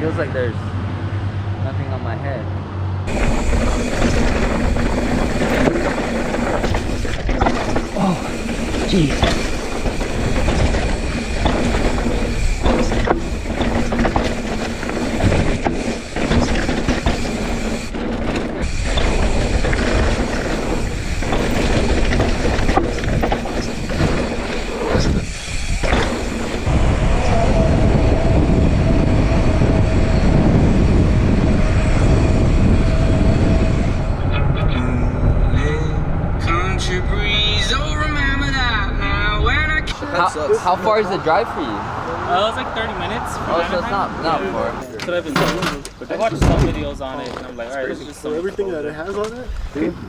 feels like there's nothing on my head. Oh, jeez. How far is the drive for you? It was like 30 minutes. Oh, so it's not far. That's what I've been doing. I watched some videos on it, and I'm like, alright, this is just so everything that it has on it.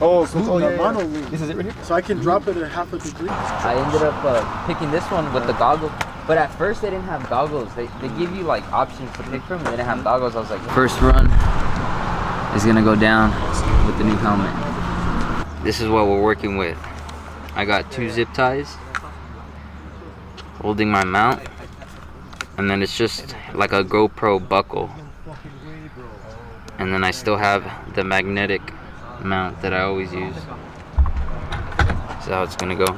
Oh, so it's on the mono ring. This is it right here. So I can drop it at half a degree. I ended up picking this one with the goggles, but at first they didn't have goggles. They give you like options to pick from, and they didn't have goggles. I was like, first run is gonna go down with the new helmet. This is what we're working with. I got 2 zip ties holding my mount, and then it's just like a GoPro buckle, and then I still have the magnetic mount that I always use. That's how it's gonna go.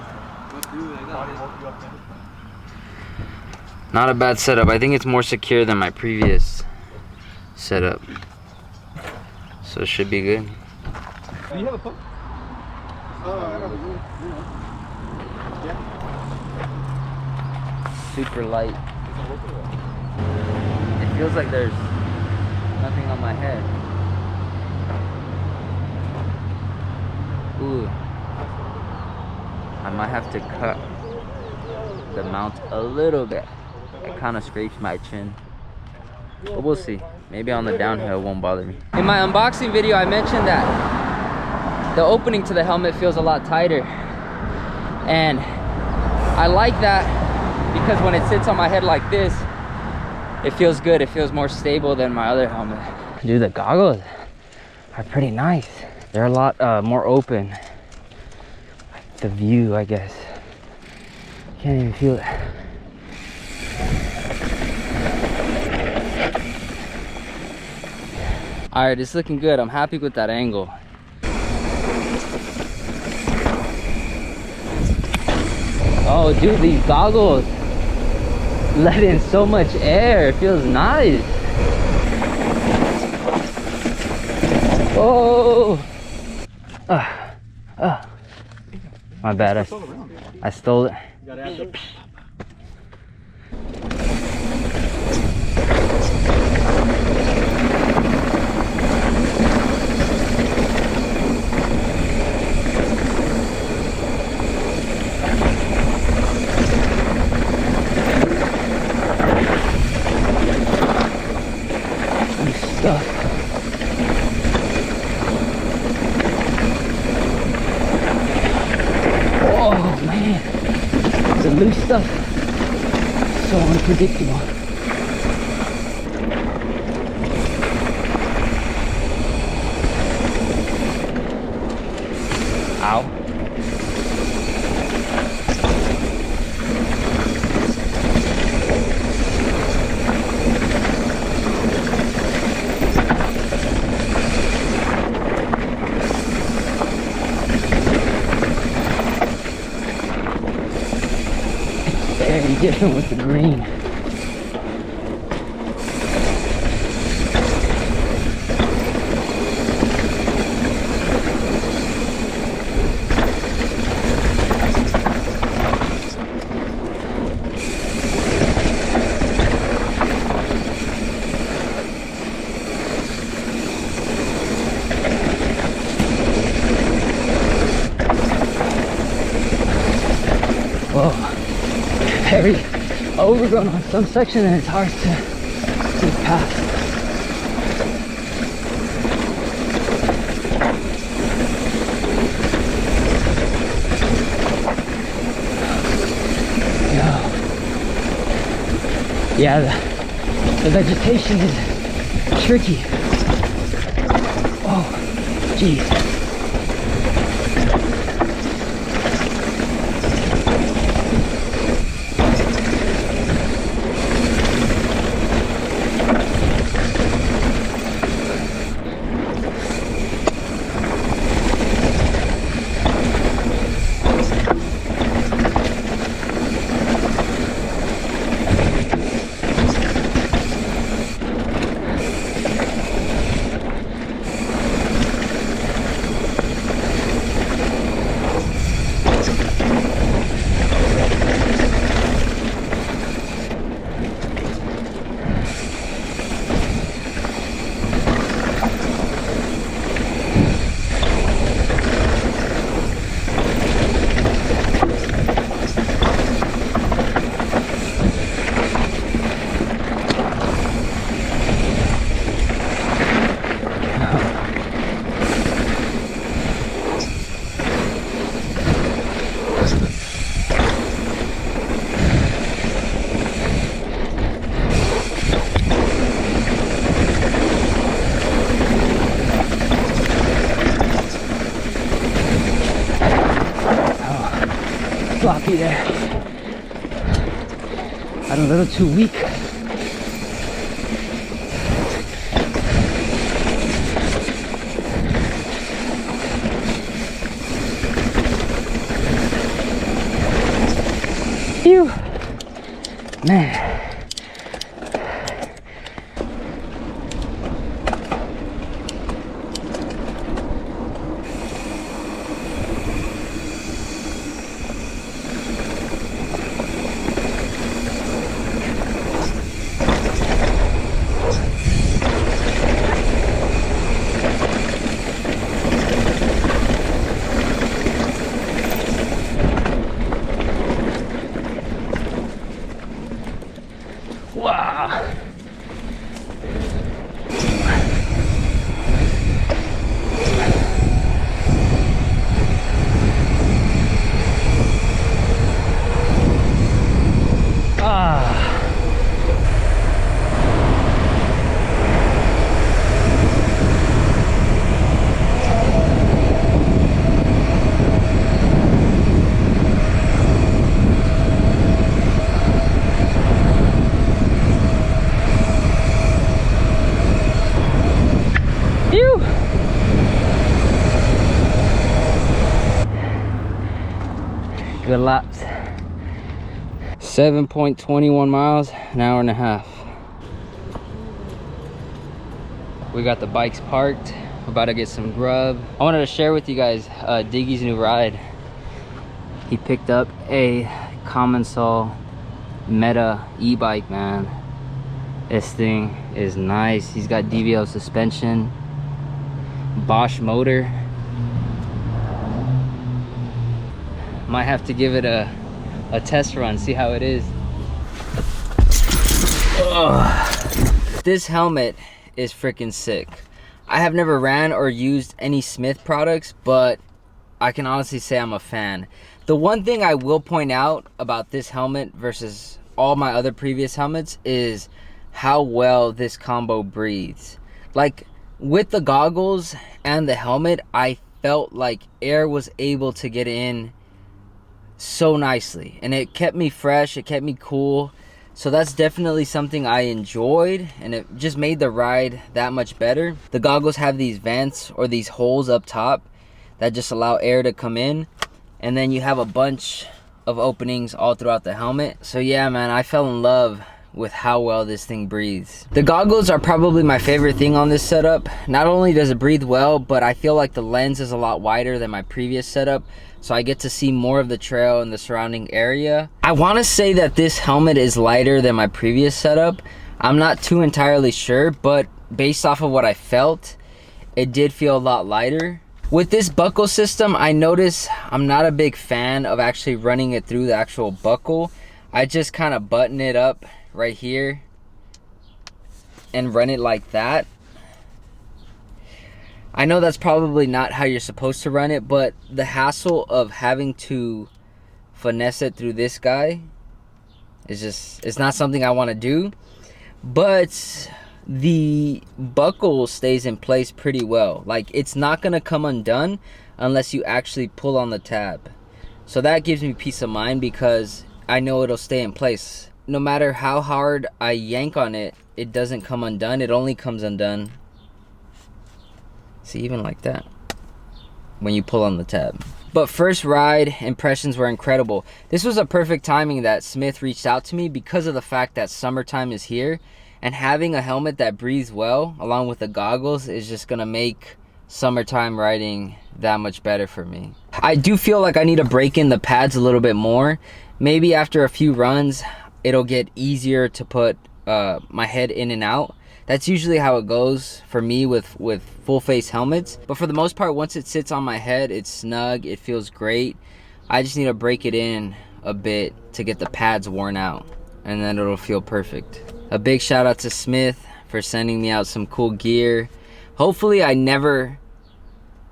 Not a bad setup. I think it's more secure than my previous setup, so it should be good. Do you have a pump? Super light. It feels like there's nothing on my head. Ooh. I might have to cut the mount a little bit. It kind of scrapes my chin. But we'll see. Maybe on the downhill it won't bother me. In my unboxing video I mentioned that the opening to the helmet feels a lot tighter. And I like that because when it sits on my head like this, it feels good. It feels more stable than my other helmet. Dude, the goggles are pretty nice. They're a lot more open. The view, I guess. Can't even feel it. All right, it's looking good. I'm happy with that angle. Oh, dude, these goggles let in so much air. It feels nice. Oh, my bad. I stole it. Oh man, the loose stuff, so unpredictable. Ow. Very different with the green. Whoa, very overgrown on some section and it's hard to pass. Yeah, the vegetation is tricky. Oh, geez. sloppy there. I'm a little too weak. Phew. Man. Wow. Phew. Good laps. 7.21 miles, an hour and a half. We got the bikes parked. We're about to get some grub. I wanted to share with you guys Diggy's new ride. He picked up a Commensal Meta e-bike, man. This thing is nice. He's got DVL suspension, Bosch motor. Might have to give it a test run, see how it is. Ugh. This helmet is freaking sick. I have never ran or used any Smith products, but I can honestly say I'm a fan. The one thing I will point out about this helmet versus all my other previous helmets is how well this combo breathes. Like with the goggles and the helmet, I felt like air was able to get in so nicely, and it kept me fresh, it kept me cool. So that's definitely something I enjoyed, and it just made the ride that much better. The goggles have these vents or these holes up top that just allow air to come in, and then you have a bunch of openings all throughout the helmet. So yeah, man, I fell in love with how well this thing breathes. The goggles are probably my favorite thing on this setup. Not only does it breathe well, but I feel like the lens is a lot wider than my previous setup, so I get to see more of the trail and the surrounding area. I want to say that this helmet is lighter than my previous setup. I'm not too entirely sure, but based off of what I felt, it did feel a lot lighter. With this buckle system, I notice I'm not a big fan of actually running it through the actual buckle. I just kind of button it up right here and run it like that. I know that's probably not how you're supposed to run it, but the hassle of having to finesse it through this guy is just, it's not something I want to do. But the buckle stays in place pretty well. Like, it's not going to come undone unless you actually pull on the tab. So that gives me peace of mind because I know it'll stay in place. No matter how hard I yank on it, it doesn't come undone. It only comes undone, see, even like that, when you pull on the tab. But first ride impressions were incredible. This was a perfect timing that Smith reached out to me because of the fact that summertime is here, and having a helmet that breathes well along with the goggles is just gonna make summertime riding that much better for me. I do feel like I need to break in the pads a little bit more. Maybe after a few runs it'll get easier to put my head in and out. That's usually how it goes for me with full face helmets. But for the most part, once it sits on my head, it's snug, it feels great. I just need to break it in a bit to get the pads worn out, and then it'll feel perfect. A big shout out to Smith for sending me out some cool gear. Hopefully I never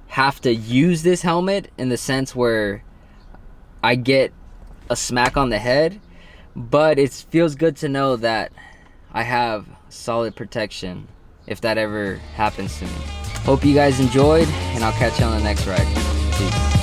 have to use this helmet in the sense where I get a smack on the head, but it feels good to know that I have solid protection if that ever happens to me. Hope you guys enjoyed, and I'll catch you on the next ride. Peace.